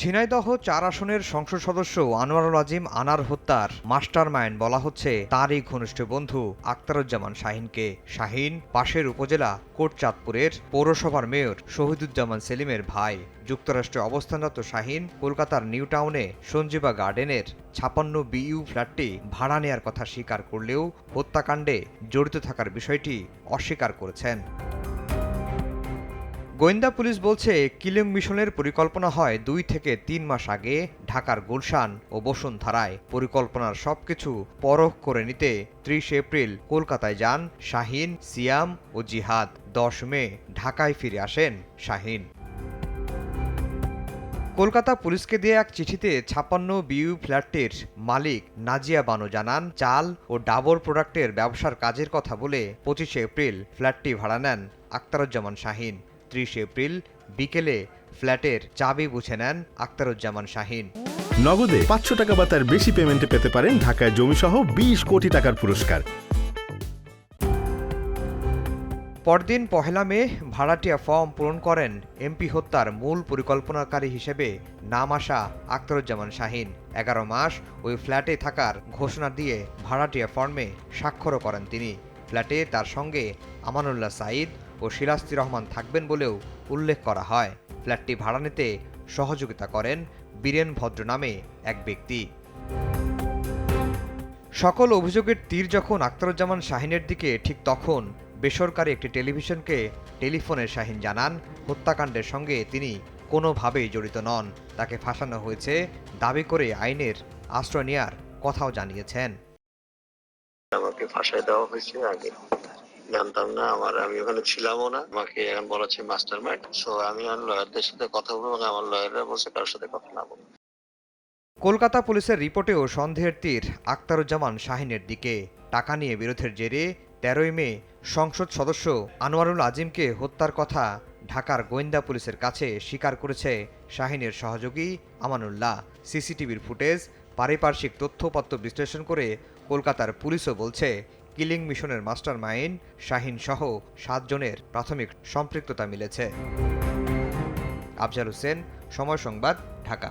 ঝিনাইদহ ৪ আসনের সংসদ সদস্য আনোয়ারুল আজিম আনার হত্যার মাস্টারমাইন্ড বলা হচ্ছে তারই ঘনিষ্ঠ বন্ধু আখতারুজ্জামান শাহীনকে। শাহীন পাশের উপজেলা কোটচাঁদপুরের পৌরসভার মেয়র শহীদুজ্জামান সেলিমের ভাই। যুক্তরাষ্ট্রে অবস্থানরত শাহীন কলকাতার নিউ টাউনে সঞ্জীবা গার্ডেনের ৫৬ বিইউ ফ্ল্যাটটি ভাড়া নেয়ার কথা স্বীকার করলেও হত্যাকাণ্ডে জড়িত থাকার বিষয়টি অস্বীকার করেছেন। গোয়েন্দা পুলিশ বলছে, কিলিং মিশনের পরিকল্পনা হয় ২ থেকে ৩ মাস আগে ঢাকার গুলশান ও বসুন্ধরায়। পরিকল্পনার সবকিছু পরখ করে নিতে ৩০ এপ্রিল কলকাতায় যান শাহীন, সিয়াম ও জিহাদ। ১০ মে ঢাকায় ফিরে আসেন শাহীন। কলকাতা পুলিশকে দিয়ে এক চিঠিতে ৫৬ বিইউ ফ্ল্যাটটির মালিক নাজিয়া বানু জানান, চাল ও ডাবর প্রোডাক্টের ব্যবসার কাজের কথা বলে ২৫ এপ্রিল ফ্ল্যাটটি ভাড়া নেন আখতারুজ্জামান শাহীন। ৩০ এপ্রিল বিকেলে ফ্ল্যাটের চাবি বুঝে নেন আখতারুজ্জামান শাহীন। নগদে ৫০০ টাকা বা তার বেশি পেমেন্টে পেতে পারেন ঢাকায় জমিসহ ২০ কোটি টাকার পুরস্কার। পরদিন ১ মে ভাড়াটিয়া ফর্ম পূরণ করেন এমপি হত্যার মূল পরিকল্পনাকারী হিসেবে নাম আসা আখতারুজ্জামান শাহীন। ১১ মাস ওই ফ্ল্যাটে থাকার ঘোষণা দিয়ে ভাড়াটিয়া ফর্মে স্বাক্ষরও করেন তিনি। ফ্ল্যাটে তার সঙ্গে আমানুল্লাহ সাঈদ ও সিরাজতি রহমান থাকবেন বলেও উল্লেখ করা হয়। ফ্ল্যাটটি ভাড়া নিতে সহযোগিতা করেন বীরেন ভদ্র নামে এক ব্যক্তি। সকল অভিযোগের তীর যখন আখতারুজ্জামান শাহীনের দিকে, ঠিক তখন বেসরকারি একটি টেলিভিশনকে টেলিফোনে শাহীন জানান, হত্যাকাণ্ডের সঙ্গে তিনি কোনোভাবেই জড়িত নন। তাকে ফাঁসানো হয়েছে দাবি করে আইনের আশ্রয় নেয়ার কথাও জানিয়েছেন। আমাকে ফাঁসাই দেওয়া হয়েছে, আগে জানতাম না, আমি ওখানে ছিলামও না। আমাকে এখন বলা হচ্ছে মাস্টারমাইন্ড। সো আমি আমার লয়ারদের সাথে কথা বলবো এবং আমার লয়াররা বলছে কারোর সাথে কথা না বলবো। কলকাতা পুলিশের রিপোর্টেও সন্দেহের তীর আখতারুজ্জামান শাহীনের দিকে। টাকা নিয়ে বিরোধের জেরে ১৩ মে সংসদ সদস্য আনোয়ারুল আজিমকে হত্যার কথা ঢাকার গোয়েন্দা পুলিশের কাছে স্বীকার করেছে শাহীনের সহযোগী আমানুল্লাহ। সিসিটিভির ফুটেজ, পারিপার্শ্বিক তথ্যপত্র বিশ্লেষণ করে কলকাতার পুলিশও বলছে, কিলিং মিশনের মাস্টারমাইন্ড শাহীন সহ ৭ জনের প্রাথমিক সম্পৃক্ততা মিলেছে। আফজাল হোসেন, সময় সংবাদ, ঢাকা।